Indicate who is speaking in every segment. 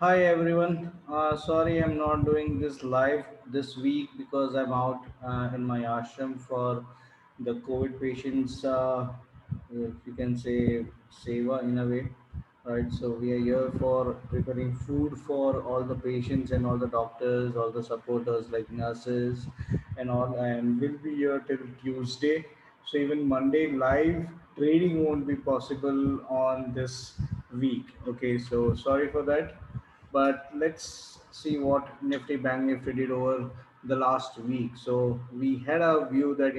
Speaker 1: Hi everyone. Sorry I'm not doing this live this week because I'm out in my ashram for the COVID patients. If you can say seva in a way, right? So we are here for preparing food for all the patients and all the doctors, all the supporters like nurses and all, and we'll be here till Tuesday. So even Monday live trading won't be possible on this week. Okay, so sorry for that, but let's see what Nifty Bank Nifty did over the last week. So we had a view that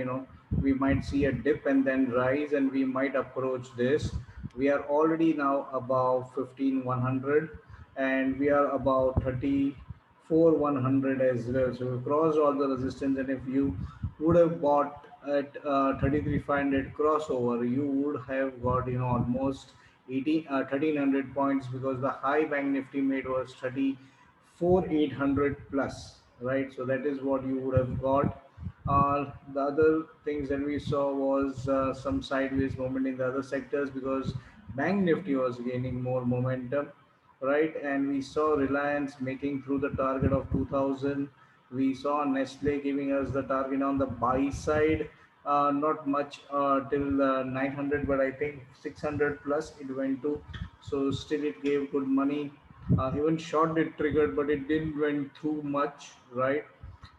Speaker 1: we might see a dip and then rise, and we might approach this. We are already now above 15,100, and we are about 34,100 as well. So we crossed all the resistance, and if you would have bought at 33,500 crossover, you would have got almost 1300 points, because the high bank nifty made was 34,800 plus, right? So that is what you would have got. The other things that we saw was some sideways movement in the other sectors, because bank nifty was gaining more momentum, right? And we saw Reliance making through the target of 2000. We saw Nestle giving us the target on the buy side. Not much till 900, but I think 600 plus it went to. So still it gave good money. Even short it triggered, but it didn't went through much, right?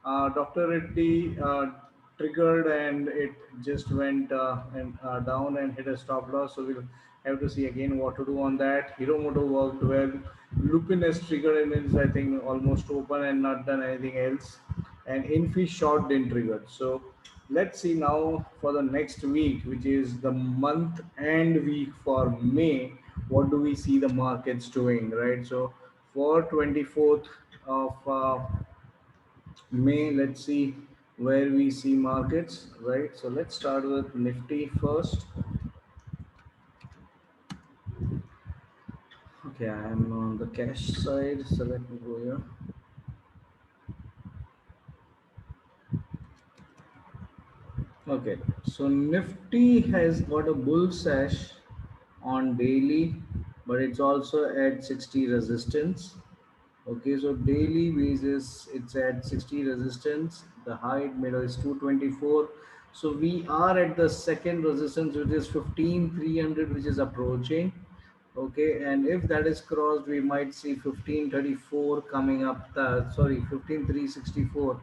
Speaker 1: Dr. Reddy triggered, and it just went down and hit a stop loss. So we'll have to see again what to do on that. Hiromoto worked well. Lupin has triggered and is, I think, almost open and not done anything else. And Infi short didn't trigger. So let's see now for the next week, which is the month and week for May. What do we see the markets doing, right? So for 24th of May, let's see where we see markets, right? So let's start with Nifty first. Okay, I am on the cash side, so let me go here. Okay, so Nifty has got a bull sash on daily, but it's also at 60 resistance. Okay, so daily basis it's at 60 resistance. The height middle is 224. So we are at the second resistance, which is 15,300, which is approaching. Okay, and if that is crossed, we might see 1534 coming up. Sorry, 15,364,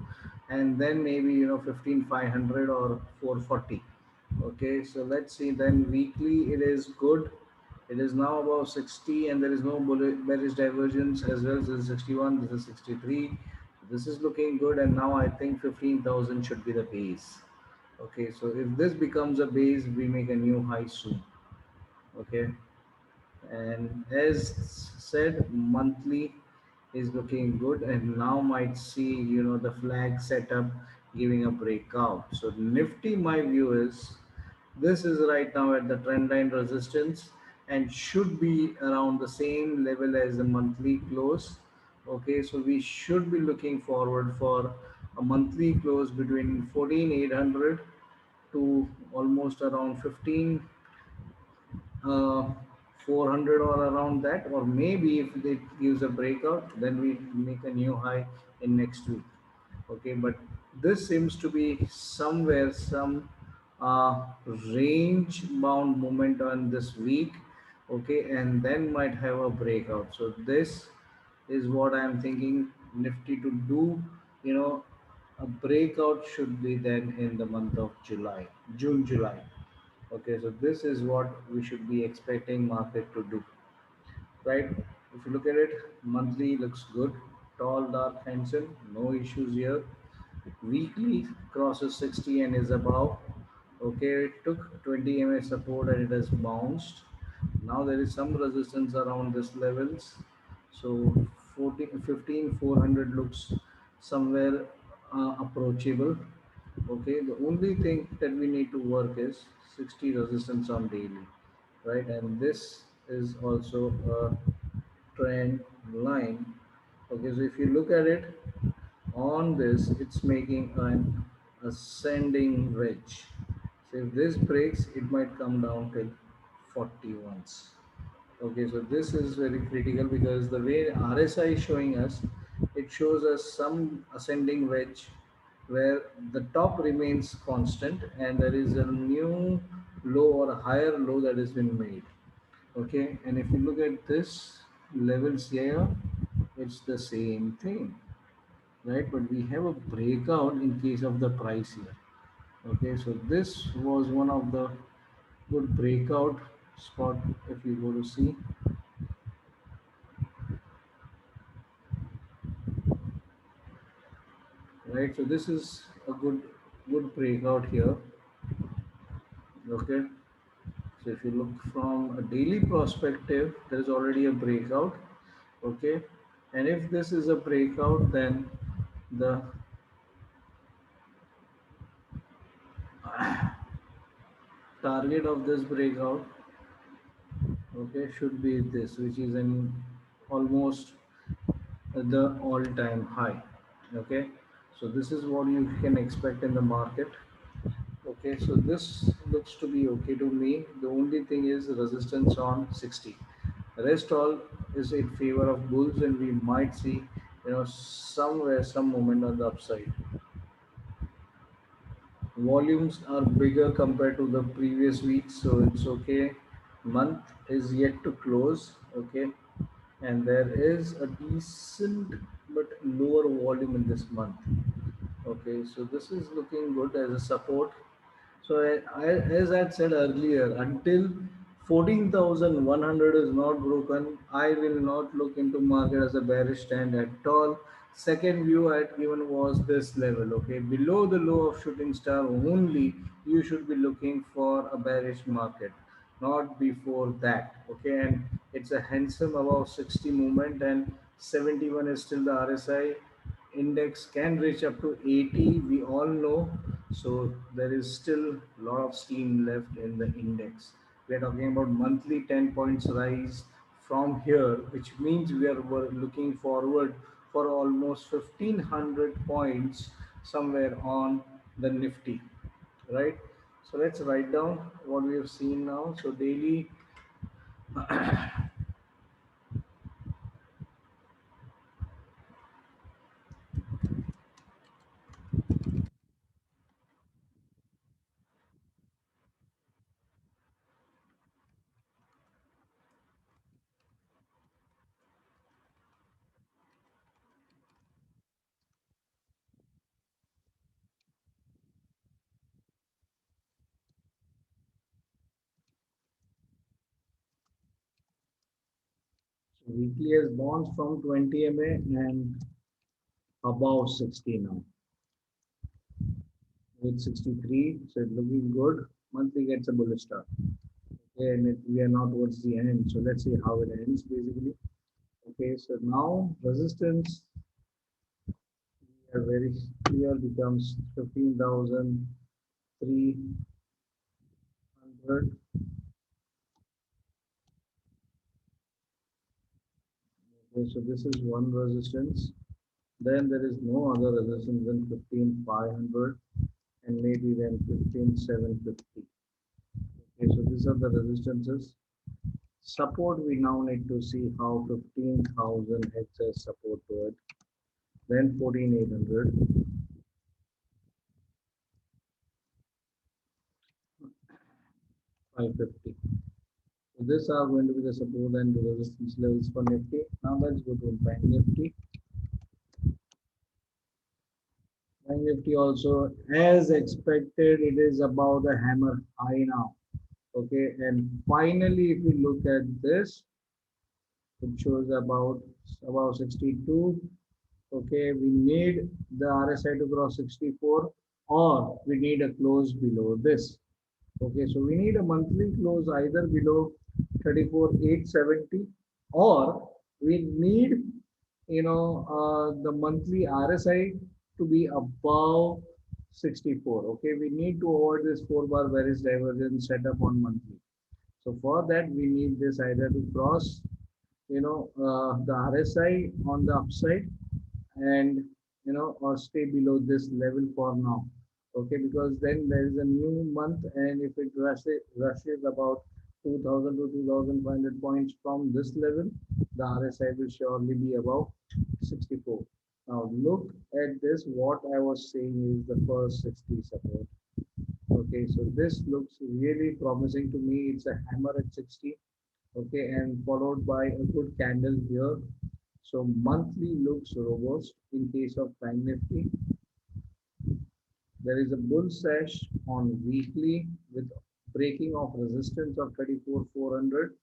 Speaker 1: and then maybe 15,500 or 440. Okay, so let's see. Then weekly, it is good. It is now above 60, and there is no bearish divergence as well. This is 61, this is 63. This is looking good, and now I think 15,000 should be the base. Okay, so if this becomes a base, we make a new high soon. Okay, and as said, monthly is looking good, and now might see the flag setup giving a breakout. So Nifty, my view is this is right now at the trend line resistance and should be around the same level as the monthly close. Okay, so we should be looking forward for a monthly close between 14,800 to almost around 15 uh, 400 or around that, or maybe if it gives a breakout, then we make a new high in next week. Okay, but this seems to be somewhere some range bound movement on this week. Okay, and then might have a breakout. So this is what I am thinking Nifty to do. you know a breakout should be then in the month of July. Okay, so this is what we should be expecting market to do, right? If you look at it, monthly looks good, tall, dark, handsome, no issues here. Weekly crosses 60 and is above. Okay, it took 20 MA support and it has bounced. Now there is some resistance around this levels. So 14, 15,400 looks somewhere approachable. Okay, the only thing that we need to work is 60 resistance on daily, right? And this is also a trend line. Okay, so if you look at it on this, it's making an ascending wedge. So if this breaks, it might come down till 40 once. Okay, so this is very critical because the way RSI is showing us, it shows us some ascending wedge where the top remains constant and there is a new low or a higher low that has been made. Okay, and if you look at this levels here, it's the same thing, right? But we have a breakout in case of the price here. Okay, so this was one of the good breakout spot if you go to see, right? So this is a good breakout here. Okay, so if you look from a daily perspective, there is already a breakout. Okay, and if this is a breakout, then the target of this breakout, okay, should be this, which is in almost the all-time high. Okay, so this is what you can expect in the market. Okay, so this looks to be okay to me. The only thing is resistance on 60. Rest all is in favor of bulls, and we might see, somewhere some movement on the upside. Volumes are bigger compared to the previous week, so it's okay. Month is yet to close, okay, and there is a decent but lower volume in this month. Okay, so this is looking good as a support. So as I said earlier, until 14,100 is not broken, I will not look into market as a bearish stand at all. Second view I had given was this level. Okay, below the low of shooting star only, you should be looking for a bearish market, not before that. Okay, and it's a handsome above 60 movement, and 71 is still the RSI. Index can reach up to 80, we all know. So there is still a lot of steam left in the index. We are talking about monthly 10 points rise from here, which means we're looking forward for almost 1500 points somewhere on the Nifty, right? So let's write down what we have seen now. So daily, so weekly has bounced from 20 MA and above 60 now. 863, so it's looking good. Monthly gets a bullish start. Okay, and we are now towards the end, so let's see how it ends basically. Okay, so now resistance, we are very clear, becomes 15,300. Okay, so this is one resistance. Then there is no other resistance than 15,500 and maybe then 15,750. Okay, so these are the resistances. Support, we now need to see how 15,000 hits as support to it. Then 14,800, 550. So these are going to be the support and the resistance levels for Nifty. Now let's go to Bank Nifty. Bank Nifty also, as expected, it is about a hammer high now. Okay, and finally, if you look at this, it shows about 62. Okay, we need the RSI to cross 64, or we need a close below this. Okay, so we need a monthly close either below 34,870, or we need, the monthly RSI to be above 64. Okay, we need to avoid this 4 bar bearish divergence setup on monthly. So for that, we need this either to cross, the RSI on the upside, and or stay below this level for now. Okay, because then there is a new month, and if it rushes about 2000 to 2500 points from this level, the RSI will surely be above 64. Now look at this. What I was saying is the first 60 support. Okay, so this looks really promising to me. It's a hammer at 60. Okay, and followed by a good candle here. So monthly looks robust in case of Bank Nifty. There is a bull sash on weekly with breaking of resistance of 34,400,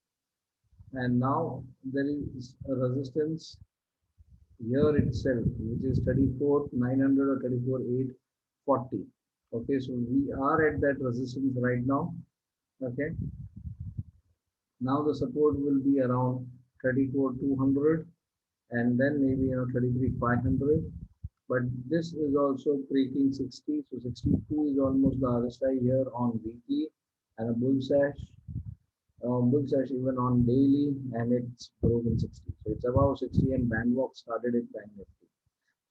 Speaker 1: and now there is a resistance here itself, which is 34,900 or 34,840. Okay, so we are at that resistance right now. Okay, now the support will be around 34,200, and then maybe 33,500. But this is also breaking 60, so 62 is almost the RSI here on weekly, and a bull sash even on daily, and it's broken 60. So it's above 60, and band walk started at Bank Nifty.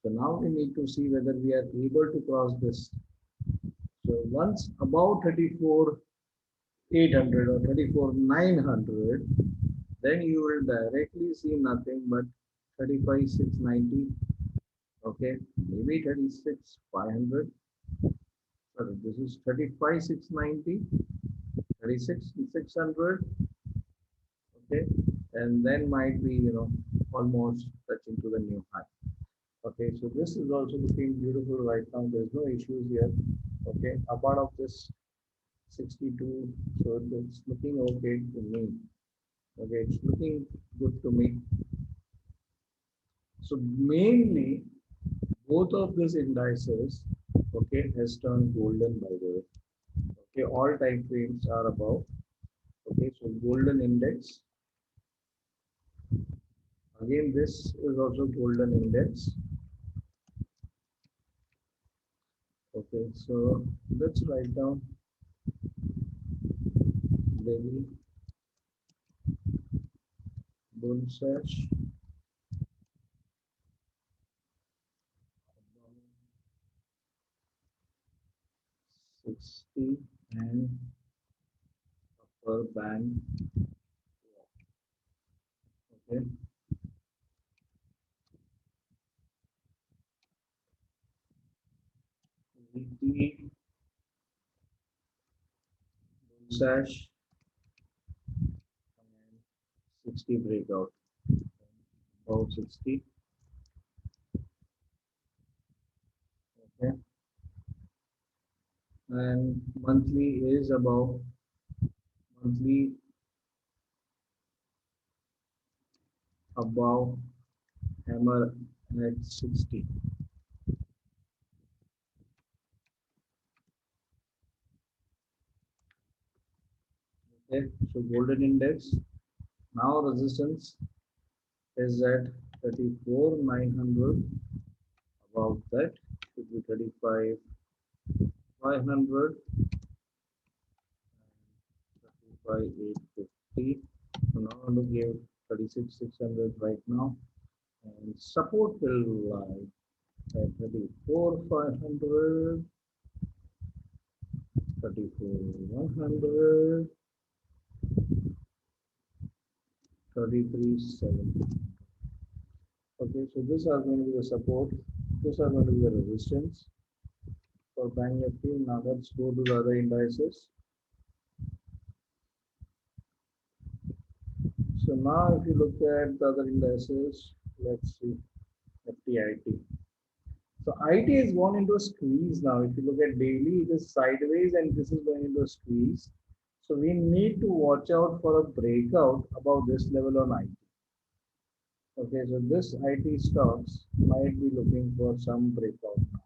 Speaker 1: So now we need to see whether we are able to cross this. So once above 34,800 or 34,900, then you will directly see nothing but 35,690. Okay, maybe 36,500. Sorry, this is 35,690, 36,600. Okay, and then might be almost touching to the new high. Okay, so this is also looking beautiful right now. There's no issues here. Okay, apart of this 62, so it's looking okay to me. Okay, it's looking good to me. So mainly both of these indices, okay, has turned golden, by the way. Okay, all time frames are above. Okay, so golden index. Again, this is also golden index. Okay, so let's write down daily bull search 60 and upper band. Okay, weekly bull search and 60 breakout. About 60. Okay, and monthly is about monthly above hammer at 60. Okay, so golden index now resistance is at 34,900. About that should be 35,500, 35,850. So now I'm going to give 36,600 right now, and support will lie at 34,500, 34,100, 33,700. Okay, so these are going to be the support. These are going to be the resistance for Bank Nifty. Now let's go to the other indices. So now if you look at the other indices, let's see FTIT. So IT is gone into a squeeze now. If you look at daily, it is sideways and this is going into a squeeze. So we need to watch out for a breakout above this level on IT. Okay, so this IT stocks might be looking for some breakout now.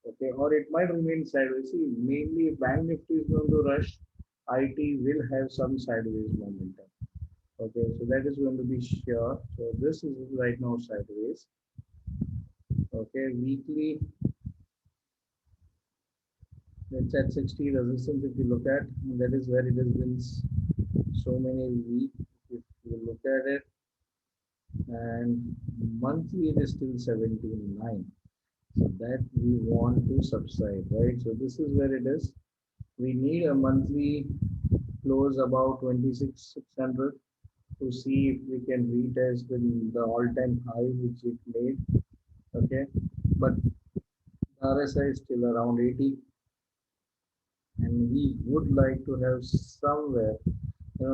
Speaker 1: Okay, or it might remain sideways. See, mainly if Bank Nifty is going to rush, IT will have some sideways momentum. Okay, so that is going to be sure. So this is right now sideways. Okay, weekly it's at 60 resistance. If you look at, that is where it has been so many weeks. If you look at it, and monthly it is still 79. So that we want to subside, right? So this is where it is. We need a monthly close about 26,600 to see if we can retest the all-time high which it made. Okay, but RSI is still around 80, and we would like to have somewhere,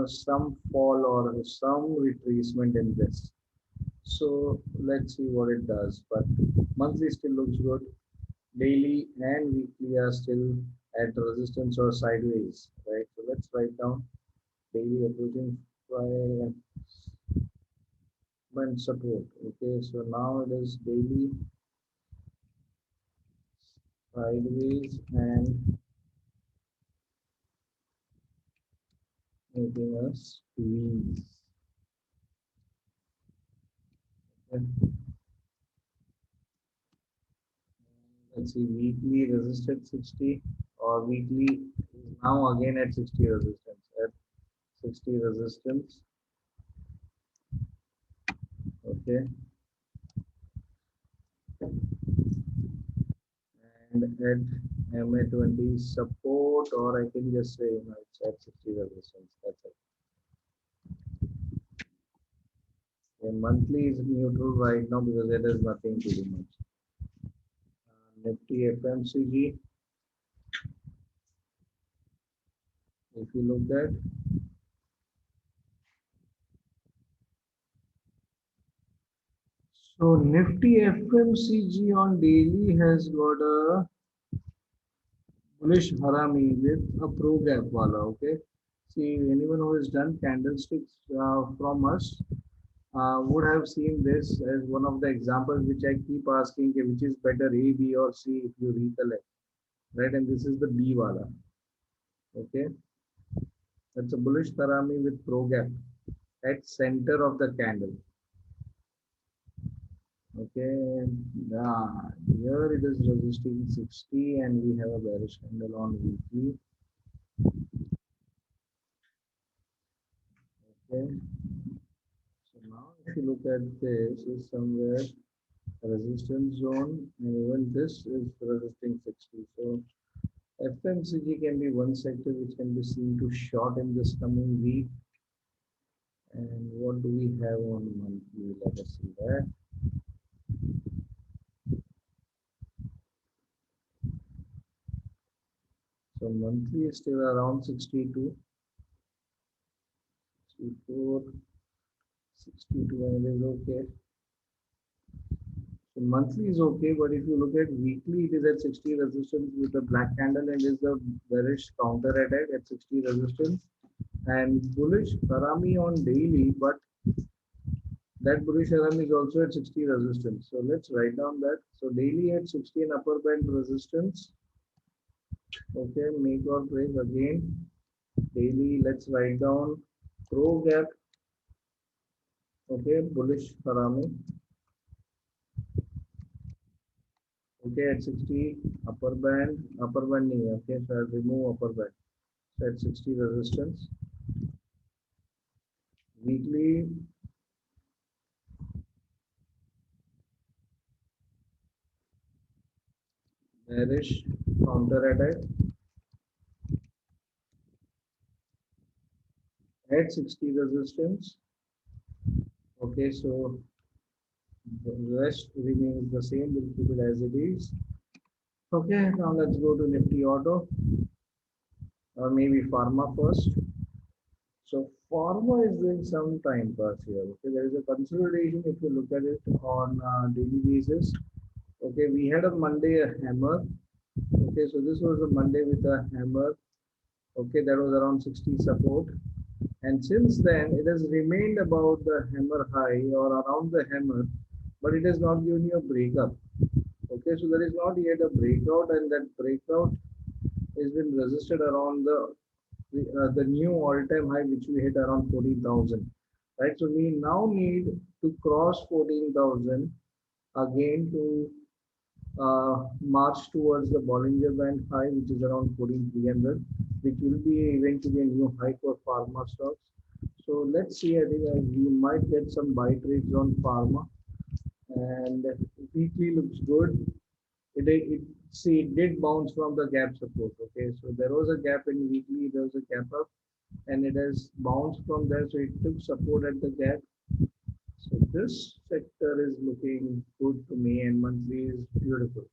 Speaker 1: some fall or some retracement in this. So let's see what it does. But monthly still looks good. Daily and weekly are still at resistance or sideways, right? So let's write down daily approaching by and support. Okay, so now it is daily sideways and making a squeeze. Okay. Let's see, weekly resisted 60, or weekly is now again at 60 resistance. At 60 resistance. Okay, and at MA20 support, or I can just say, it's at 60 resistance. That's it. Monthly is neutral right now because there is nothing to do much. Nifty FMCG, if you look at, so Nifty FMCG on daily has got a bullish harami with a pro gap wala. Okay, see, anyone who has done candlesticks from us would have seen this as one of the examples which I keep asking, okay, which is better, A, B, or C, if you recollect, right? And this is the B wala. Okay, that's a bullish harami with pro gap at center of the candle. Okay, here it is resisting 60, and we have a bearish candle on weekly. Okay, so now if you look at this, is somewhere resistance zone, and even this is resisting 60. So FMCG can be one sector which can be seen to short in this coming week. And what do we have on monthly? Let us see that. So monthly is still around 62, 64, 62, and it is okay. So monthly is okay, but if you look at weekly, it is at 60 resistance with the black candle, and is the bearish counter attack at 60 resistance, and bullish harami on daily, but that bullish harami is also at 60 resistance. So let's write down that. So daily at 60 in upper band resistance. Okay, make or break again. Daily, let's write down pro gap. Okay, bullish harami. Okay, at 60 upper band nahi. Okay, so I'll remove upper band. So at 60 resistance. Weekly, bearish counter attack at 60 resistance. Okay, so the rest remains the same. We'll keep it as it is. Okay, now let's go to Nifty Auto, or maybe Pharma first. So Pharma is doing some time pass here. Okay, there is a consolidation if you look at it on a daily basis. Okay, we had a Monday a hammer. Okay, so this was a Monday with a hammer. Okay, that was around 60 support. And since then, it has remained about the hammer high or around the hammer, but it has not given you a breakup. Okay, so there is not yet a breakout, and that breakout has been resisted around the new all-time high which we hit around 14,000. Right, so we now need to cross 14,000 again to march towards the Bollinger Band high, which is around 14,300, which will be eventually a new high for pharma stocks. So let's see. I think we might get some buy trades on pharma, and weekly looks good. It did bounce from the gap support. Okay, so there was a gap in weekly, there was a gap up, and it has bounced from there, so it took support at the gap. So this sector is looking good to me, and monthly is beautiful.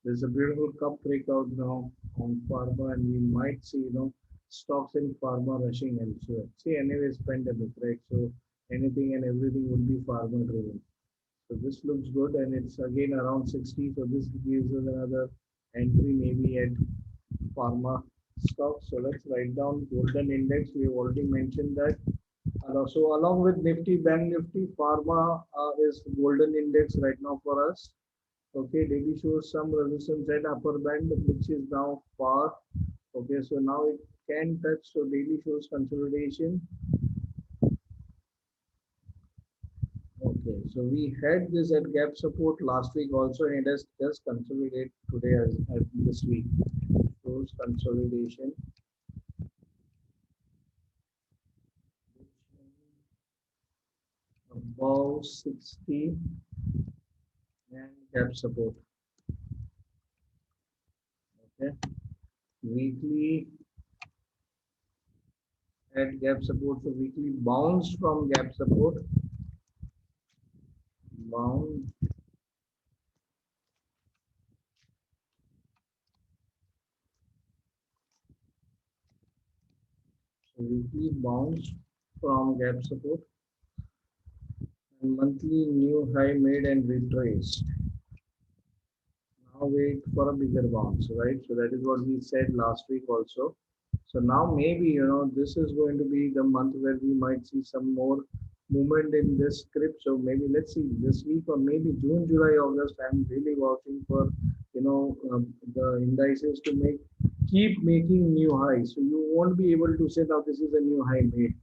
Speaker 1: There's a beautiful cup breakout now on pharma, and we might see, stocks in pharma rushing elsewhere. See, anyways, pandemic, right? So anything and everything would be pharma driven. So this looks good, and it's again around 60. So this gives us another entry maybe at pharma stocks. So let's write down golden index. We have already mentioned that. So along with Nifty, Bank Nifty, Pharma is golden index right now for us. Okay, daily shows some resistance at upper band, which is now far. Okay, so now it can touch. So daily shows consolidation. Okay, so we had this at gap support last week also, and it has just consolidated today as this week. Shows consolidation above 60 and gap support. Okay, weekly at gap support. So weekly bounce from gap support, bound. So weekly bounce from gap support, and monthly new high made and retraced. Now wait for a bigger bounce, right? So that is what we said last week also. So now maybe, this is going to be the month where we might see some more movement in this script. So maybe let's see this week or maybe June, July, August. I'm really watching for, the indices to keep making new highs. So you won't be able to say now this is a new high made.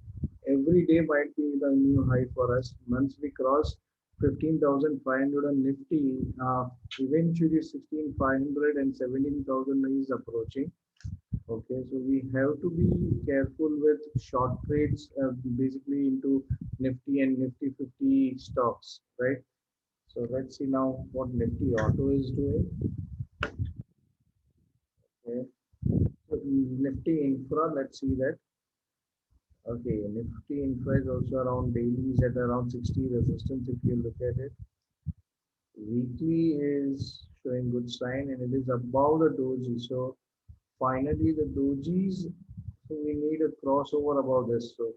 Speaker 1: Every day might be the new high for us. Once we cross 15,500 on Nifty, eventually 16,500 and 17,000 is approaching. Okay, so we have to be careful with short trades, basically into Nifty and Nifty 50 stocks, right? So let's see now what Nifty Auto is doing. Okay, so Nifty Infra, let's see that. Okay, Nifty Infra is also around dailies at around 60 resistance if you look at it. Weekly is showing good sign, and it is above the doji. So finally the dojis, so we need a crossover above this. So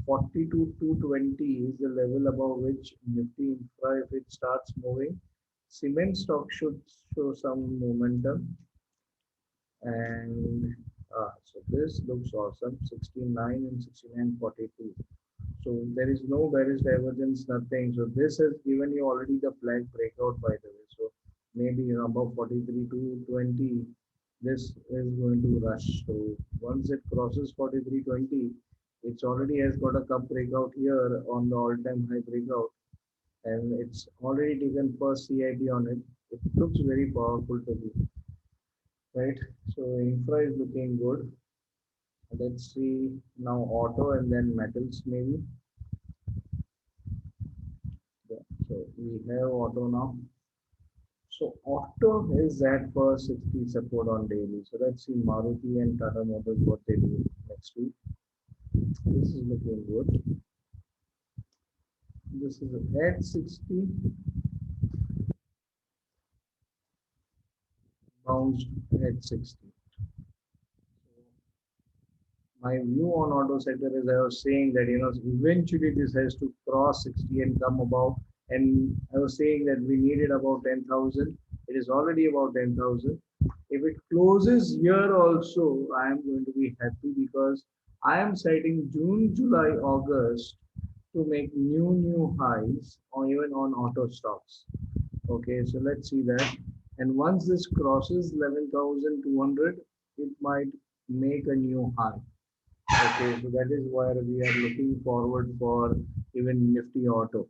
Speaker 1: 40 to 220 is the level above which Nifty Infra, if it starts moving, cement stock should show some momentum. And so this looks awesome, 69 and 69.42. So there is no bearish divergence, nothing. So this has given you already the flag breakout, by the way. So maybe above 43 to 20, this is going to rush. So once it crosses 43.20, it's already has got a cup breakout here on the all-time high breakout, and it's already taken first CIP on it. It looks very powerful to me, right? So infra is looking good. Let's see now auto and then metals maybe. Yeah, so we have auto now. So auto is at first 60 support on daily. So let's see Maruti and Tata Motors what they do next week. This is looking good. This is at 60, bounced at 60. My view on auto sector is I was saying that eventually this has to cross 60 and come above. And I was saying that we needed about 10,000. It is already about 10,000. If it closes here also, I am going to be happy because I am citing June, July, August to make new highs or even on auto stocks. Okay, so let's see that. And once this crosses 11,200, it might make a new high. Okay, so that is where we are looking forward for even Nifty Auto.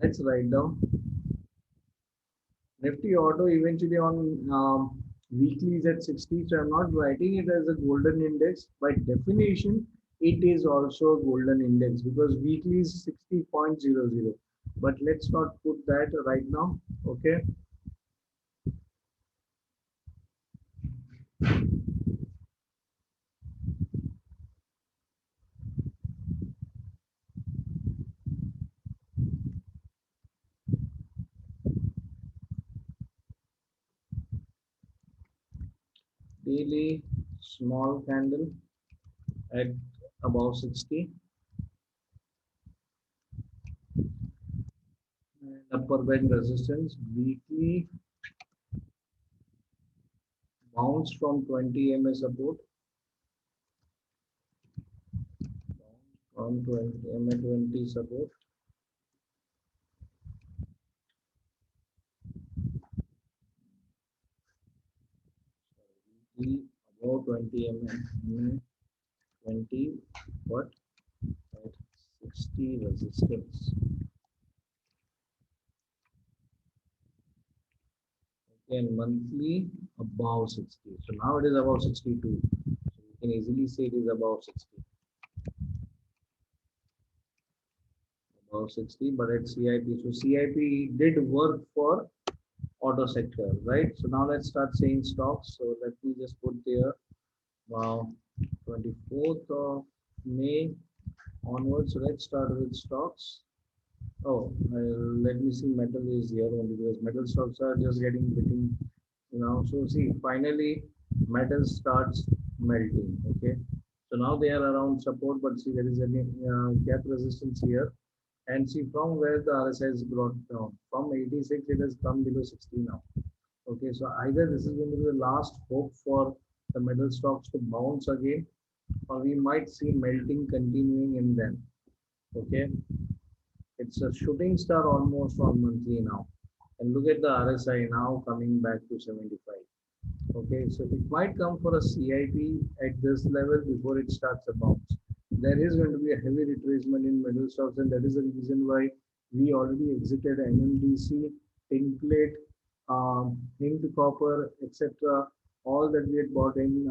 Speaker 1: Let's write down Nifty Auto eventually on weekly is at 60. So I'm not writing it as a golden index. By definition, it is also a golden index because weekly is 60.00. But let's not put that right now. Okay. daily small candle at above 60 and upper band resistance. Weekly bounce from 20 EMA support from 20 EMA 20 support. Weekly above 20 EMA 20, but at 60 resistance. Again, monthly above 60. So now it is above 62. So you can easily say it is above 60. Above 60, but at CIP. So CIP did work for auto sector, right? So now let's start saying stocks. So let me just put there, wow, 24th of May onwards. So let's start with stocks. Oh, let me see. Metal is here only because metal stocks are just getting betting, you know. So see, finally, metal starts melting. Okay, so now they are around support, but see there is a gap resistance here, and see from where the RSI has brought down from 86, it has come below 60 now. Okay, so either this is going to be the last hope for the metal stocks to bounce again, or we might see melting continuing in them. Okay, it's a shooting star almost on monthly now. And look at the RSI now coming back to 75. Okay, so it might come for a CIP at this level before it starts a bounce. There is going to be a heavy retracement in metal stocks, and that is the reason why we already exited NMDC, Tinplate, Zinc Copper, etc. All that we had bought in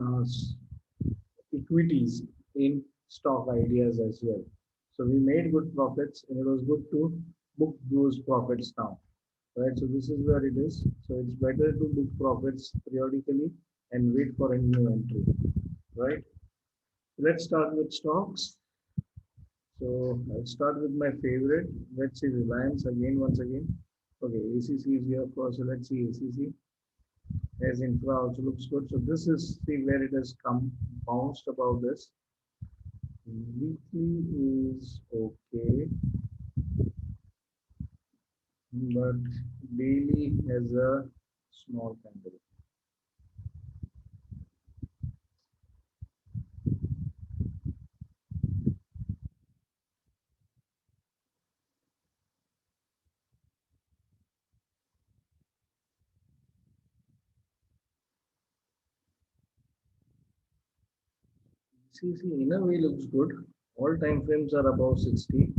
Speaker 1: equities in stock ideas as well. So we made good profits, and it was good to book those profits now, right? So this is where it is. So it's better to book profits periodically and wait for a new entry, right? Let's start with stocks. So I'll start with my favorite. Let's see Reliance again, once again. Okay, ACC is here, of course. So let's see ACC. As infra also looks good. So this is see where it has come bounced about this. Weekly is okay, but daily has a small candle. See, in a way looks good. All time frames are above 60. You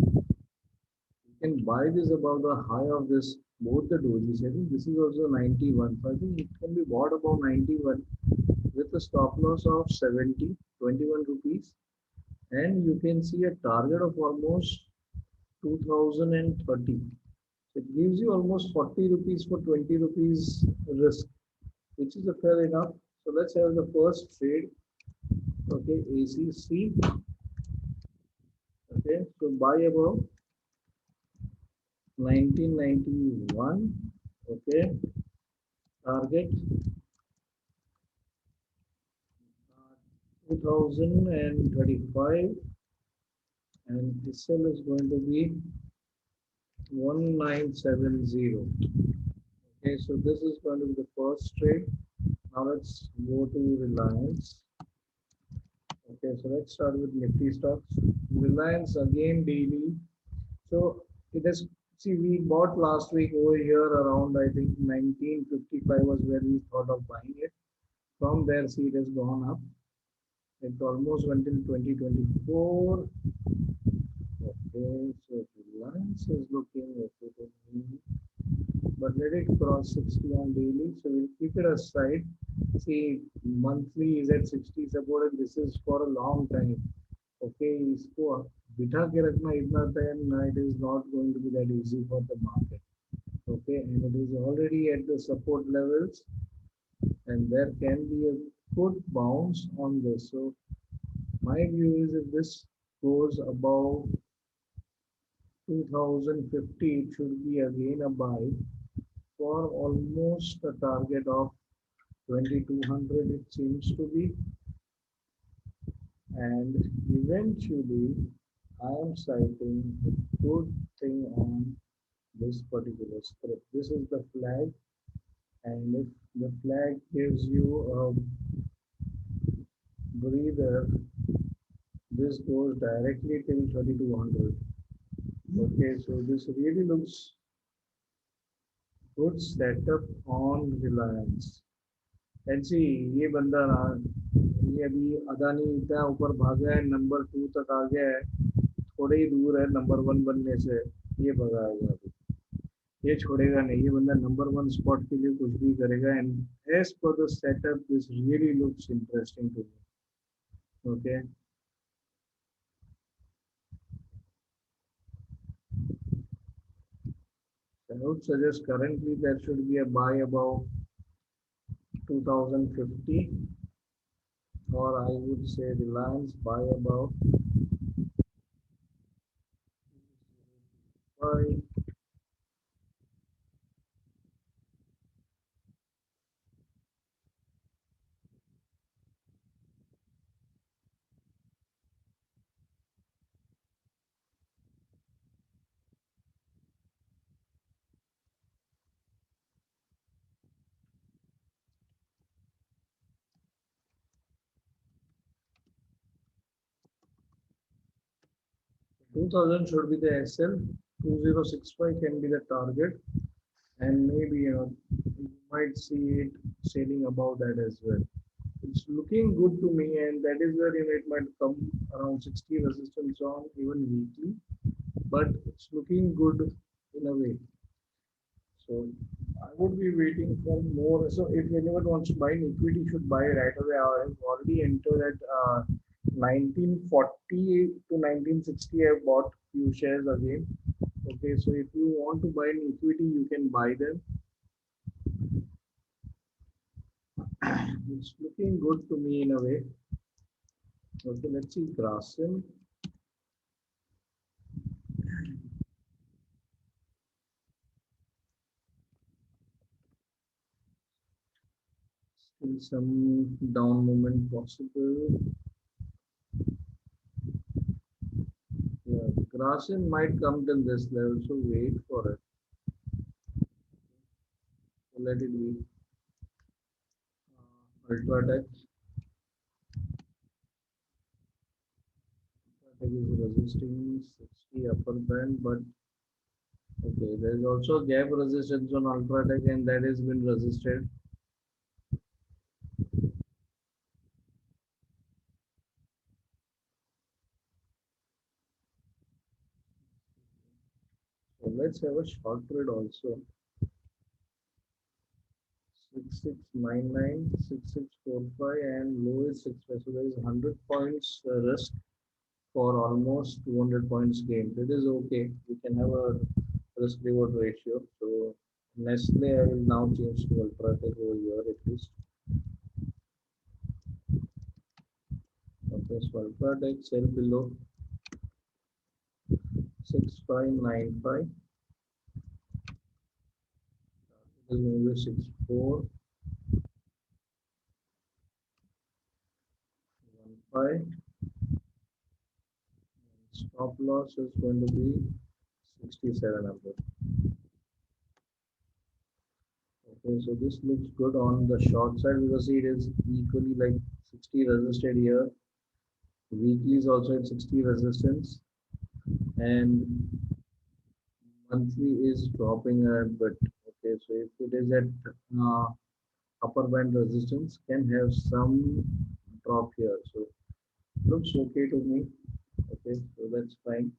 Speaker 1: can buy this above the high of this, both the dojis. I think this is also 91. So I think it can be bought above 91 with a stop loss of 70, 21 rupees. And you can see a target of almost 2030. So it gives you almost 40 rupees for 20 rupees risk, which is a fair enough. So let's have the first trade. Okay, ACC. Okay, so buy above 1991. Okay, target 2035, and this sell is going to be 1970. Okay, so this is going to be the first trade. Now let's go to Reliance. Okay, so let's start with Nifty stocks. Reliance again daily. So it has, see, we bought last week over here around, I think 1955 was where we thought of buying it. From there, see, it has gone up. It almost went till 2024. Okay, so Reliance is looking okay to me, but let it cross 60 on daily. So we'll keep it aside. See, monthly is at 60 support, and this is for a long time. Okay, इसको बिठा के रखना इतना time, it is not going to be that easy for the market. Okay, and it is already at the support levels, and there can be a good bounce on this. So my view is if this goes above 2050, it should be again a buy for almost a target of 2200 it seems to be, and eventually I am citing a good thing on this particular script. This is the flag, and if the flag gives you a breather, this goes directly till 3200. Okay, so this really looks good setup on Reliance. And see, ये बंदा ये अभी अदानी इतना ऊपर भागा है, number 2 तक आ गया है, थोड़े ही दूर है नंबर 1 बनने से। ये भगाएगा अभी, ये छोड़ेगा नहीं, ये बंदा नंबर 1 स्पॉट के लिए कुछ भी करेगा। And as per the setup this really looks interesting to me. Okay, I would suggest currently there should be a buy above 2050, or I would say Reliance buy above 2000 should be the SL, 2065 can be the target, and maybe you might see it sailing above that as well. It's looking good to me, and that is where it might come around 60 resistance on even weekly, but it's looking good in a way. So I would be waiting for more. So if anyone wants to buy in equity, should buy right away. I have already entered at 1940 to 1960. I bought few shares again. Okay, so if you want to buy in equity, you can buy them. It's looking good to me in a way. Okay, let's see Grasim. Still some down movement possible. Yeah, Grasim might come till this level, so wait for it. So let it be. Ultratech. Ultratech is resisting 60 upper band, but okay, there is also gap resistance on Ultratech, and that has been resisted. So let's have a short trade also. 6699, 6645, and low is 65. So there is 100 points risk for almost 200 points gain. It is okay. We can have a risk reward ratio. So Nestle, I will now change to Ultratech over here at least. Okay, so Ultratech sell below 6595. It is maybe 6415. Stop loss is going to be 6700. Okay, so this looks good on the short side because it is equally like 60 resisted here. Weekly is also at 60 resistance, and monthly is dropping a bit. Okay, so if it is at uh, upper band resistance, can have some drop here. So looks okay to me. Okay, so that's fine.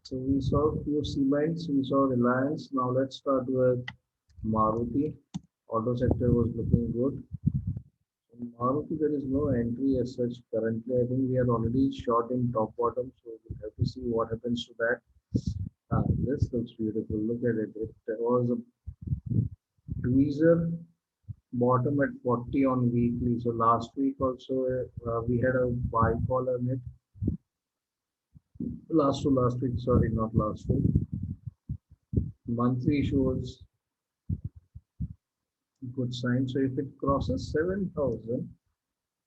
Speaker 1: So we saw few cements, we saw Reliance. Now let's start with Maruti. Auto sector was looking good. In Maruti, there is no entry as such currently. I think we are already short in top bottom, so we'll have to see what happens to that. This looks beautiful. Look at it. It was a tweezer bottom at 40 on weekly. So last week also we had a buy call on it. Last week, sorry, not last week. Monthly shows Good sign. So if it crosses 7,000,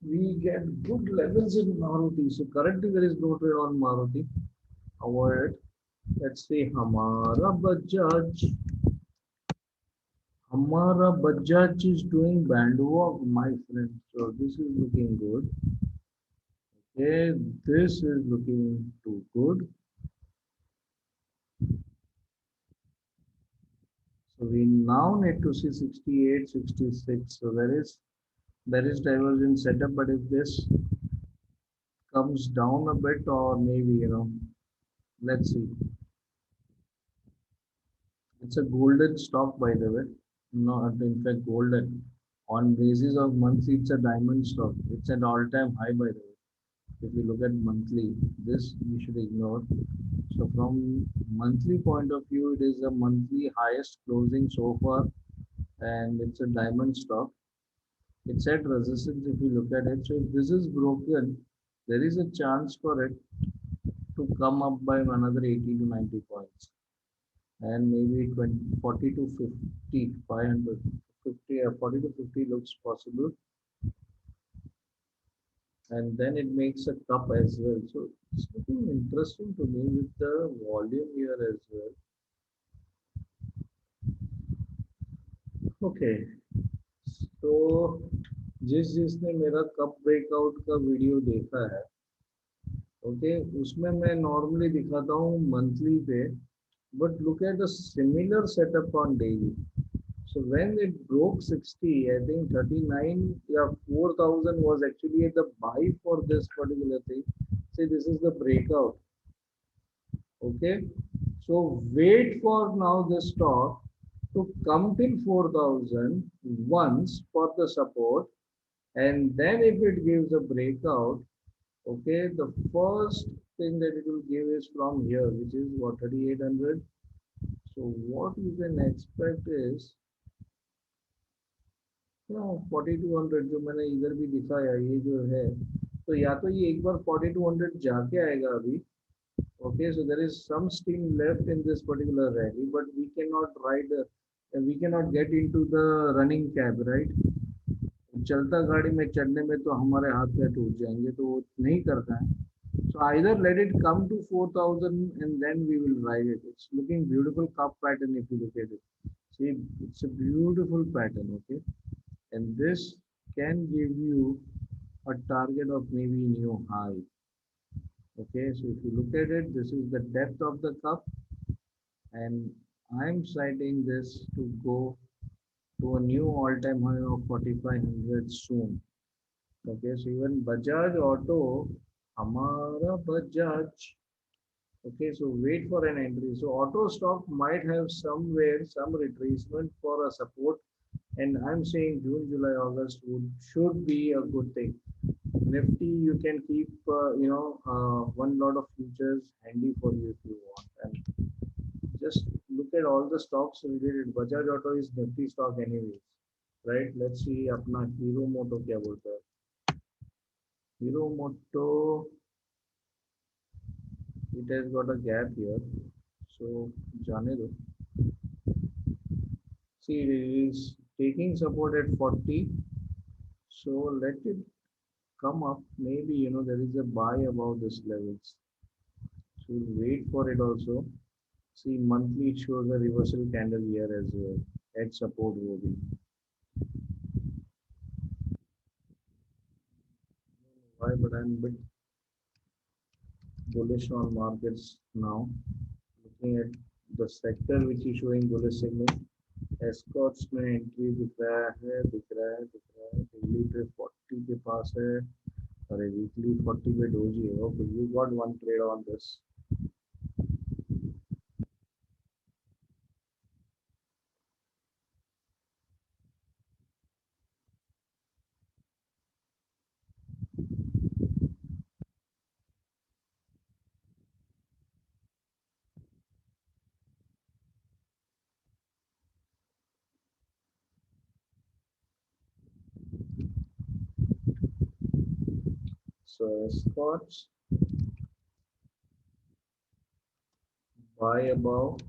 Speaker 1: we get good levels in Maruti. So currently there is no trade on Maruti. Avoid it. Let's see Hamara Bajaj. Hamara Bajaj is doing band walk, my friend. So this is looking good. Okay, this is looking too good. So we now need to see 68, 66. So there is divergence setup, but if this comes down a bit, or maybe let's see. It's a golden stock, by the way. Not in fact golden. On basis of monthly, it's a diamond stock. It's an all-time high, by the way. If you look at monthly, this you should ignore. So from monthly point of view, it is the monthly highest closing so far, and it's a diamond stock. It's at resistance if you look at it. So if this is broken, there is a chance for it to come up by another 80 to 90 points, and maybe 20, 40 to 50, 500, 50 or 40 to 50 looks possible, and then it makes a cup as well. So it's looking interesting to me with the volume here as well. Okay, तो जिसने मेरा cup breakout का video देखा है, okay, उसमें मैं normally दिखाता हूँ मंथली पे, but look at the similar setup on daily. So when it broke 60, I think 39, yeah, 4,000 was actually at the buy for this particular thing. See, this is the breakout. Okay. So wait for now this stock to come till 4,000 once for the support, and then if it gives a breakout, okay, the first thing that it will give is from here, which is what, 3,800. So what you can expect is 4,200 जो मैंने इधर भी दिखाया, ये जो है, तो या तो ये एक बार 4,200 जाके आएगा अभी. Okay, so there is some steam left in this particular rally, but we cannot we cannot get into the running cab, right? चलता गाड़ी में चढ़ने में तो हमारे हाथ पैर टूट जाएंगे, तो वो नहीं करता है. So either let it come to 4,000 and then we will ride it. It's looking beautiful cup pattern if you look at it. See, it's a beautiful pattern, okay? And this can give you a target of maybe new high. Okay, so if you look at it, this is the depth of the cup, and I'm citing this to go to a new all-time high of 4,500 soon. Okay, so even Bajaj Auto, Hamara Bajaj. Okay, so wait for an entry. So auto stock might have somewhere some retracement for a support, and I'm saying June, July, August should be a good thing. Nifty, you can keep one lot of futures handy for you if you want, and just look at all the stocks related. Bajaj Auto is Nifty stock anyways, right? Let's see अपना Hero Moto क्या बोलता है. Hero Moto, it has got a gap here, so जाने दो. See, it is taking support at 40, so let it come up. Maybe there is a buy above this levels, so we'll wait for it also. See, monthly it shows a reversal candle here as well at support will be. Why? But I'm a bit bullish on markets now. Looking at the sector which is showing bullish signal. Escorts में entry दिख रहा है daily पे 40 के पास है, अरे weekly 40 पे doji है. Okay, you got one trade on this. So escorts buy above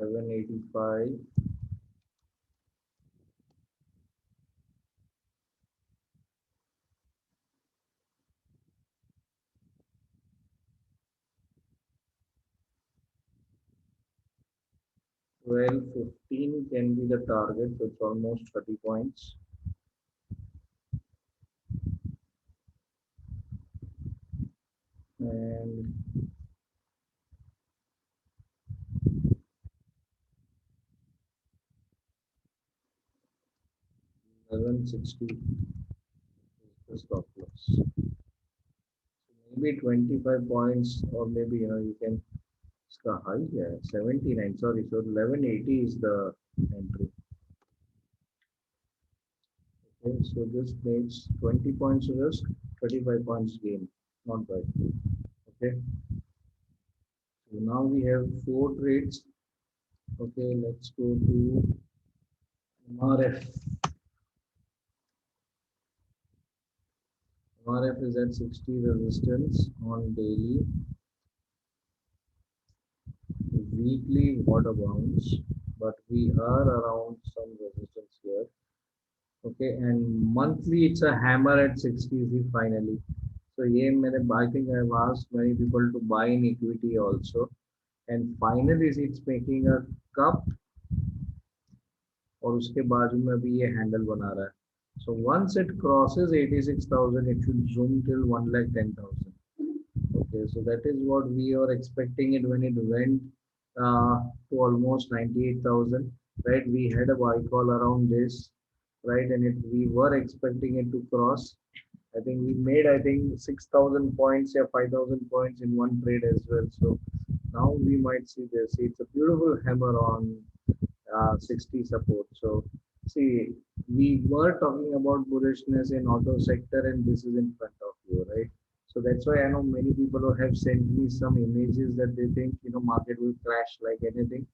Speaker 1: 1185, 1215 can be the target, so it's almost 30 points. And 1160 is the stop loss. So maybe 25 points, or maybe you can. It's the high, yeah, 79. Sorry, so 1180 is the entry. Okay, so this makes 20 points risk, 35 points gain. Not bad. Okay, so now we have four trades. Okay, let's go to MRF. MRF is at 60 resistance on daily. Weekly water bounce, but we are around some resistance here. Okay, and monthly it's a hammer at 60 finally. So yeah, I think I've asked many people to buy in equity also, and finally it's making a cup और उसके बाजू में अभी ये handle बना रहा है. So once it crosses 86,000, it should zoom till 1,10,000. Okay, so that is what we are expecting it when it went to almost 98,000, right? We had a buy call around this, right? And we were expecting it to cross. I think we made, I think, 6,000 points or 5,000 points in one trade as well. So now we might see this. It's a beautiful hammer on 60 support. So see, we were talking about bullishness in auto sector, and this is in front of you, right? So that's why I know many people who have sent me some images that they think market will crash like anything.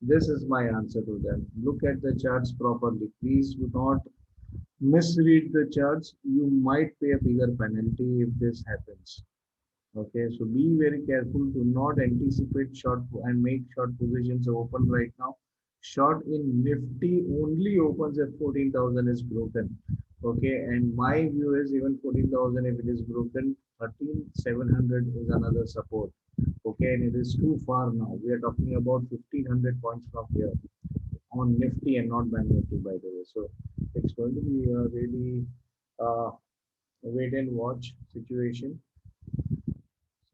Speaker 1: This is my answer to them. Look at the charts properly. Please do not misread the charts. You might pay a bigger penalty if this happens. Okay, so be very careful. Do not anticipate short and make short positions open right now. Short in Nifty only opens if 14,000 is broken. Okay, and my view is even 14,000, if it is broken, 13,700 is another support. Okay, and it is too far now. We are talking about 1,500 points from here on Nifty and not Bank Nifty, by the way. So it's going to be a really uh, wait and watch situation.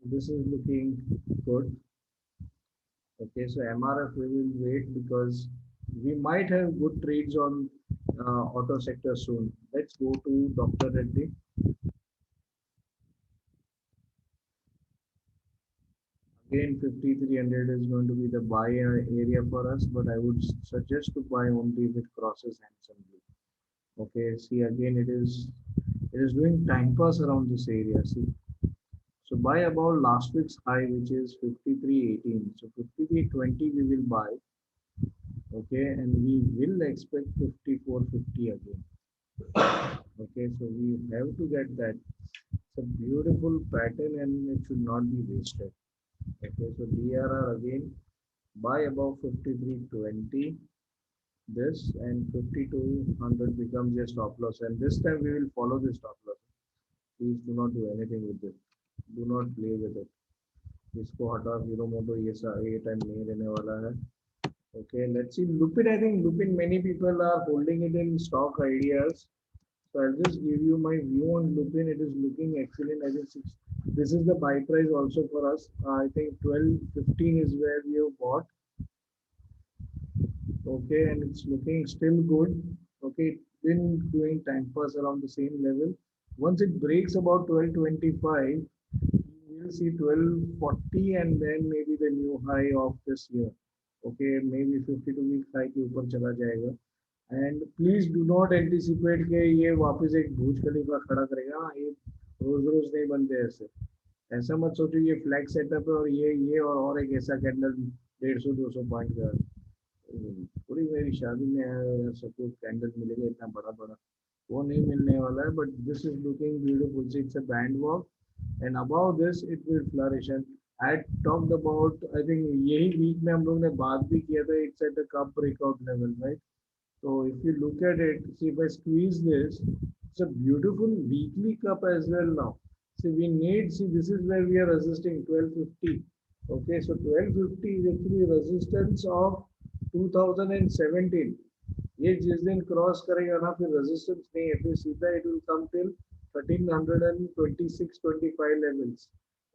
Speaker 1: This is looking good. Okay, so MRF we will wait because we might have good trades on auto sector soon. Let's go to Dr. Reddy. Again, 5,300 is going to be the buy area for us, but I would suggest to buy only if it crosses handsomely. Okay, see again it is doing time pass around this area. See, so buy about last week's high, which is 53.18. So 53.20 we will buy. Okay, and we will expect 54.50 again. Okay, so we have to get that. It's a beautiful pattern and it should not be wasted. Okay, so DRR again buy above 53.20, this, and 5200 becomes a stop loss, and this time we will follow the stop loss. Please do not do anything with it. Do not play with it. इसको हटा hero मोटो ये time नहीं रहने वाला है. Okay, let's see Lupin. I think Lupin, many people are holding it in stock ideas. So I'll just give you my view on Lupin. It is looking excellent. I think this is the buy price also for us. I think 12.15 is where we have bought. Okay, and it's looking still good. Okay, it's been doing time pass around the same level. Once it breaks about 12.25, you will see 12.40 and then maybe the new high of this year. Okay, maybe 52-week high के ऊपर चला जाएगा. And please do not anticipate कि ये वापस एक भूज खलीफा खड़ा करेगा. ये रोज रोज नहीं बनते ऐसे. ऐसा मत सोचो ये फ्लैग सेटअप है और ये और एक ऐसा कैंडल 150-200 पॉइंट का. पूरी मेरी शादी में है सबको कैंडल मिलेगा इतना बड़ा बड़ा, वो नहीं मिलने वाला है. But this is looking beautiful. It's a band walk and above this it will flourish. And I talked about, I think यही week में हम लोग ने बात भी किया था, it's at the cup breakout level, right? So if you look at it, see if I squeeze this, it's a beautiful weekly cup as well now. See, we need, see, this is where we are resisting 1250. Okay, so 1250 is actually resistance of 2017. ये जिस दिन cross करेगा ना फिर resistance नहीं है, फिर सीधा it will come till 1326-25 levels.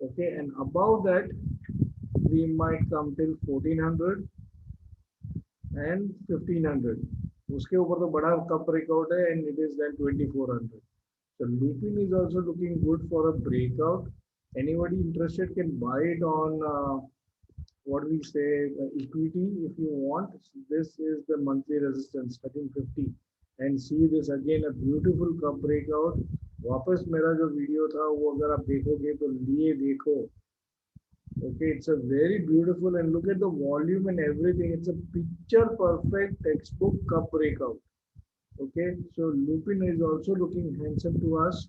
Speaker 1: Okay, and above that we might come till 1400 and 1500. उसके ऊपर तो बड़ा कप ब्रेकआउट है and it is then 2400. So Lupin is also looking good for a breakout. Anybody interested can buy it on what we say equity if you want. This is the monthly resistance 1350 and see this again a beautiful cup breakout. वापस मेरा जो video था वो अगर आप देखोगे तो लिए देखो. Okay, it's a very beautiful and look at the volume and everything. It's a picture perfect textbook cup breakout. Okay, so Lupin is also looking handsome to us.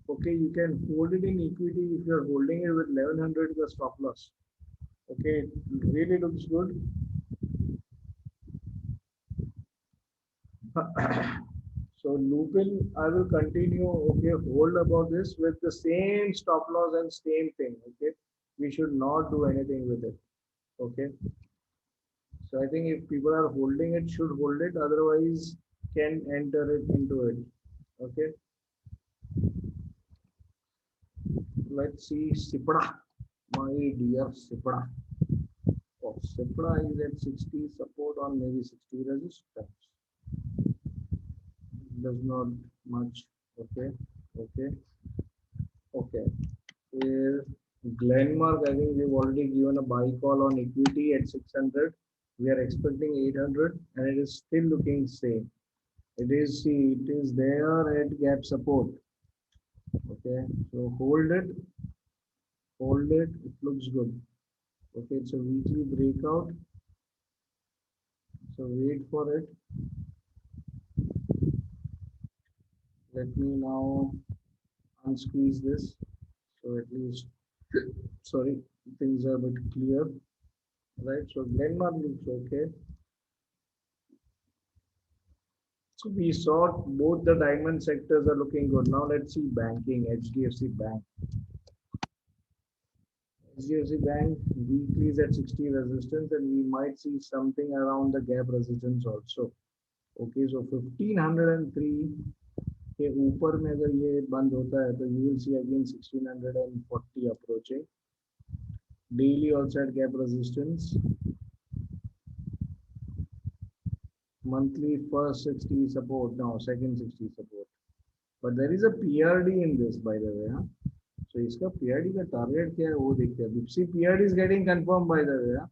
Speaker 1: Okay, you can hold it in equity if you're holding it with 1100 the stop loss. Okay, it really looks good. So Lupin, I will continue. Okay, hold about this with the same stop loss and same thing. Okay, we should not do anything with it. Okay, so I think if people are holding it, should hold it. Otherwise, can enter it into it. Okay, let's see Sipra, my dear Sipra. Oh, Sipra is at 60 support on maybe 60 resistance. Does not much. Okay, okay, okay. Here, Glenmark, I think we've already given a buy call on equity at 600. We are expecting 800 and it is still looking same. It is, see, it is there at gap support. Okay, so hold it, it looks good. Okay, it's a weekly breakout. So wait for it. Let me now unsqueeze this. So at least, sorry, things are a bit clear. Right, so Glenmark looks okay. So we saw both the diamond sectors are looking good. Now let's see banking, HDFC Bank. HDFC Bank weekly is at 60 resistance and we might see something around the gap resistance also. Okay, so 1503 के ऊपर में अगर ये बंद होता है तो you will see again 1640 approaching. Daily also at gap resistance. Monthly first 60 support, now second 60 support. But there is a PRD in this, by the way. Huh? So इसका PRD का target क्या है वो देखते हैं. Dipsy PRD is getting confirmed, by the way. Huh?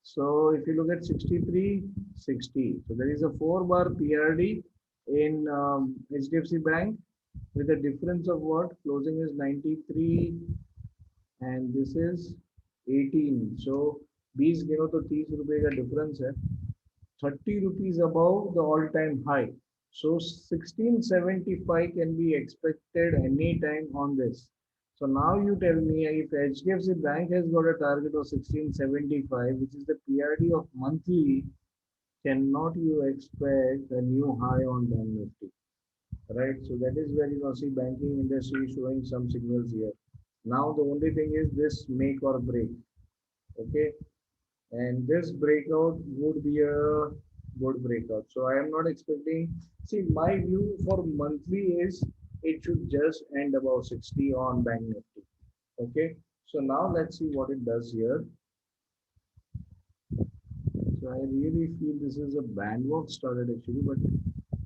Speaker 1: So if you look at 63, 60. So there is a 4-bar PRD in HDFC Bank with a difference of what? Closing is 93 and this is 18. So 20 गिनो तो 30 रुपए का difference है. 30 rupees above the all-time high. So 1675 can be expected anytime on this. So now you tell me if HDFC Bank has got a target of 1675, which is the PRD of monthly, cannot you expect a new high on Bank Nifty? Right? So that is where you see banking industry showing some signals here. Now the only thing is this make or break. Okay, and this breakout would be a good breakout. So I am not expecting, see my view for monthly is it should just end above 60 on Bank Nifty. Okay, so now let's see what it does here. So I really feel this is a band walk started actually, but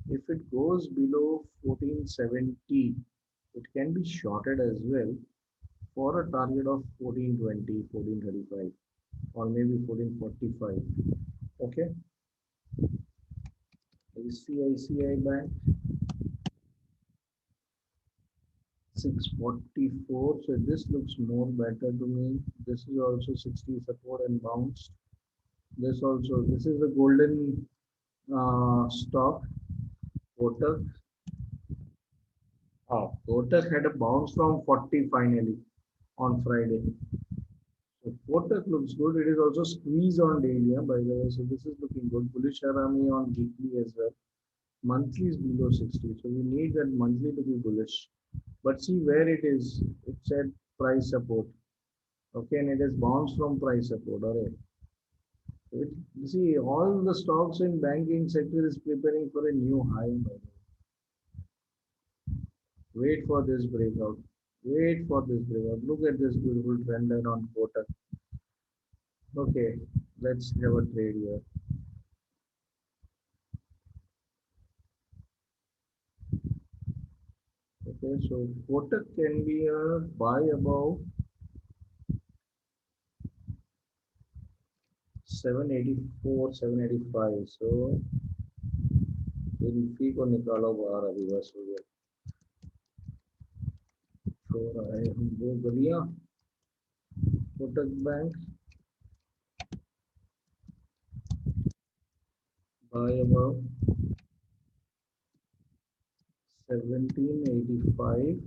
Speaker 1: if it goes below 1470, it can be shorted as well for a target of 1420, 1435 or maybe 1445. Okay, ICICI Bank 644. So this looks more better to me. This is also 60 support and bounced. This also, this is the golden stock. Kotak. Oh, Kotak had a bounce from 40 finally on Friday. Kotak looks good. It is also squeeze on daily, by the way. So this is looking good. Bullish Harami on weekly as well. Monthly is below 60. So we need that monthly to be bullish. But see where it is. It's at price support. Okay, and it has bounced from price support. All right. It, you see, all the stocks in banking sector is preparing for a new high. By the way. Wait for this breakout. Wait for this breakout. Look at this beautiful trend line on Kotak. Okay, let's have a trade here. Okay, so Kotak can be a buy above 784, 785. So इन फी को निकालो बाहर अभी बस हो गया छोड़ आए हम दो गलियां Kotak bank buy above 1785.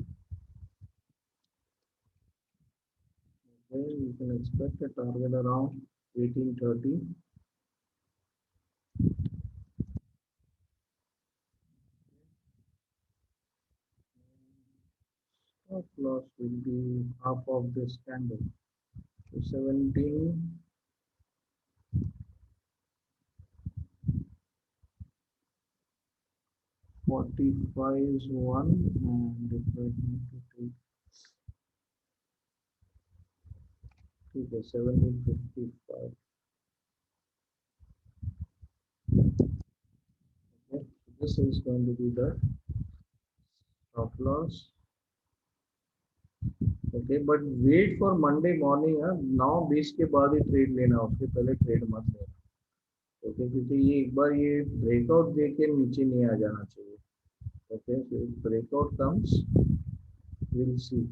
Speaker 1: Okay, you can expect a target around 1830. Stop loss will be half of this candle. So 17 45 is one, and if I need to take 1755. Okay, so this is going to be the stop loss. Okay, but wait for Monday morning. Now 20 के बाद ही trade लेना, उसके पहले trade मत लेना. Okay, क्योंकि ये एक बार ये ब्रेकआउट दे के नीचे नहीं आ जाना चाहिए. Okay, so if breakout comes, we'll see.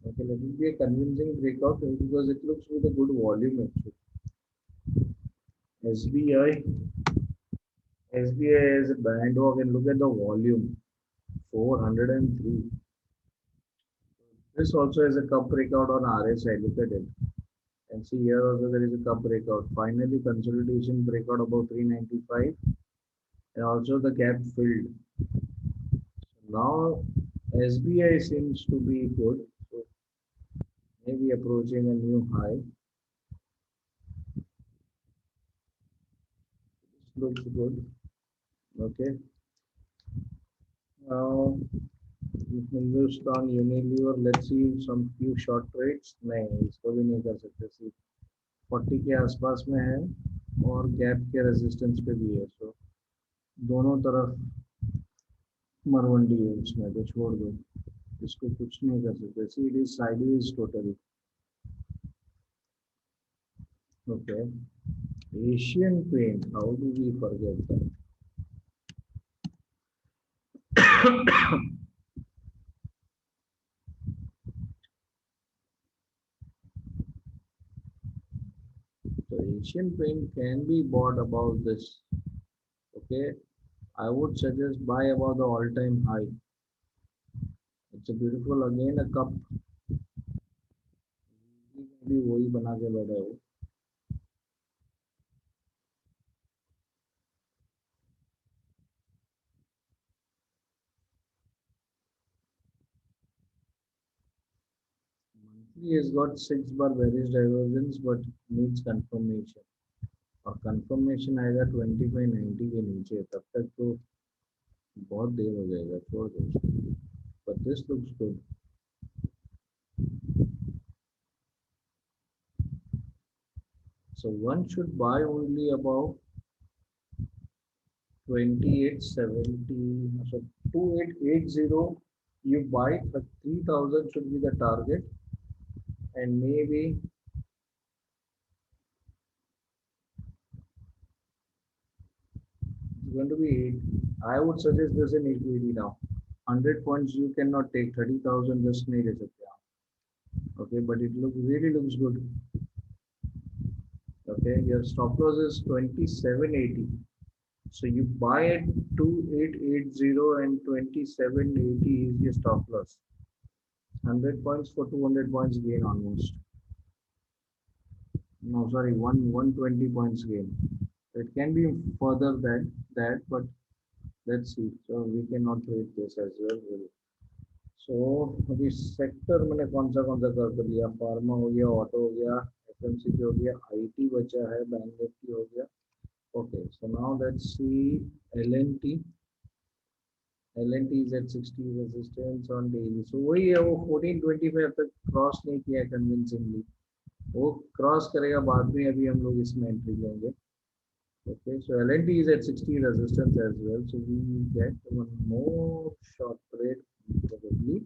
Speaker 1: Okay, let it be a convincing breakout because it looks with a good volume actually. SBI, SBI is a bandwalk and look at the volume, 403. This also is a cup breakout on RSI. Look at it. And see here also there is a cup breakout. Finally, consolidation breakout above 395, and also the gap filled. So now SBI seems to be good. So maybe approaching a new high. This looks good. Okay. Now Hindustan Unilever, let's see some few short trades. नहीं इसको भी नहीं कर सकते. सी 40 के आसपास में है और गैप के रेजिस्टेंस पे भी है. सो दोनों तरफ मरवंडी है उसमें, तो छोड़ दो, इसको कुछ नहीं कर सकते. See it is sideways totally. Okay, Asian paint, how do we forget that. So Asian Paint can be bought above this. Okay, I would suggest buy above the all-time high. It's a beautiful again a cup. भी वही बना के बैठा है वो. Monthly has got 6 bar bearish divergence but needs confirmation. और confirmation आएगा 2590 के नीचे, तब तक तो बहुत देर हो जाएगा, छोड़ दो. But this looks good. So one should buy only above 2870. So 2880 you buy, but 3000 should be the target, and maybe it's going to be 8. I would suggest this in equity now. 100 points you cannot take, 30,000 just नहीं ले सकते आप. Okay, but it really looks good. Okay, your stop loss is 2780. So you buy at 2880 and 2780 is your stop loss. 100 points for 200 points gain almost. No, sorry, 120 points gain. It can be further that, but let's see. So we cannot trade this as well. सो अभी sector मैंने कौन सा कर लिया pharma हो गया auto हो गया एफएमसीजी हो गया आईटी बचा है बैंक निफ्टी हो गया okay so now let's see LNT LNT is at 60 resistance on daily so वही है वो 1425 तक क्रॉस नहीं किया कन्विंसिंगली वो क्रॉस करेगा बाद में अभी हम लोग इसमें एंट्री लेंगे okay so LNT is at 60 resistance as well so we get one more short trade probably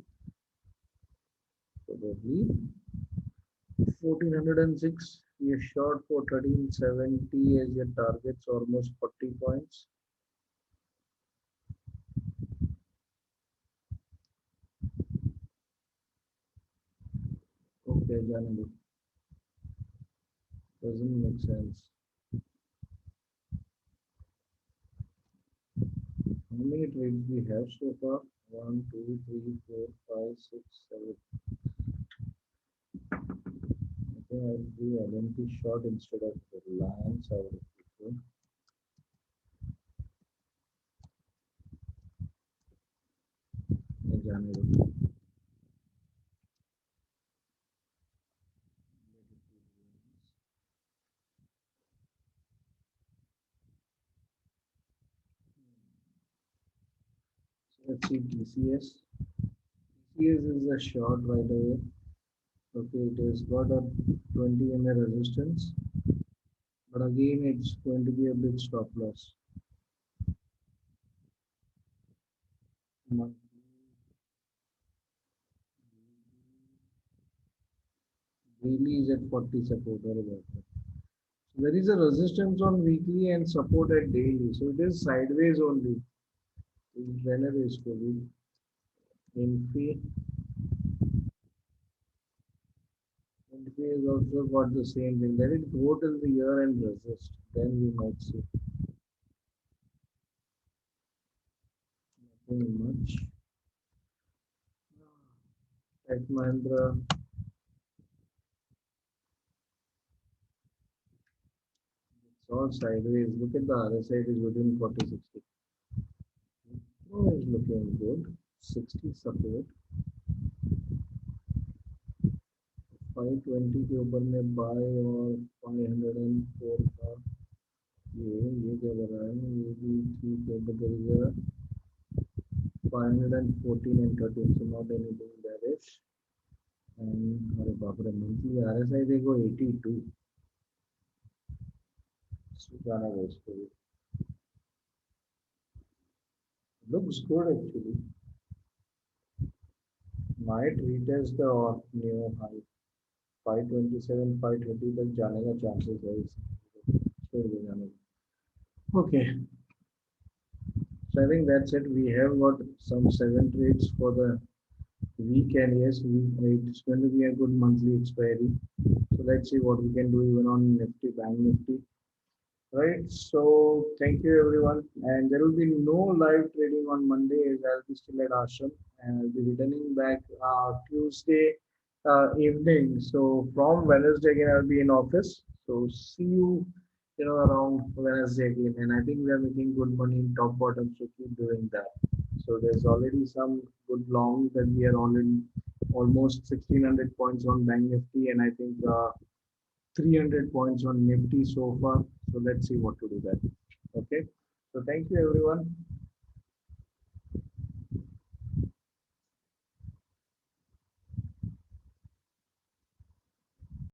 Speaker 1: 1406 we are short for 1370 as your targets almost 40 points okay Janani. Doesn't make sense how many trades we have so far 1 2 3 4 5 6 7 I think I'll do LNT short instead of Reliance I would prefer Janani. Let's see TCS. TCS is a short right away. Okay, it has got a 20 MA resistance, but again it's going to be a big stop loss. Daily is at 40 support or about that. So there is a resistance on weekly and support at daily. So it is sideways only. Whenever is going in fee. NFP has also got the same thing. Let it go till the year and resist. Then we might see. Nothing much. Tech Mahindra. It's all sideways. Look at the RSI, it is within 40-60. Wipro is looking good. 60 support. 520 के ऊपर में bye और 504 का ये क्या कर रहा है ये भी ठीक है but there is a 514 and 13 so not anything bearish and अरे बाप रे मंथली RSI देखो 82 जाना है इसको looks good actually might retest the new high 527 530 तक जाने का चांसेस है छोड़ दे जाने okay so I think that's it we have got some 7 trades for the week and yes it's going to be a good monthly expiry so let's see what we can do even on nifty bank nifty right so thank you everyone and there will be no live trading on monday as I'll be still at ashram and I'll be returning back tuesday evening so from wednesday again I'll be in office so see you around wednesday again and I think we are making good money in top bottom so keep doing that so there's already some good long that we are already almost 1600 points on bank nifty and I think 300 points on Nifty so far. So let's see what to do that. Okay. So thank you everyone.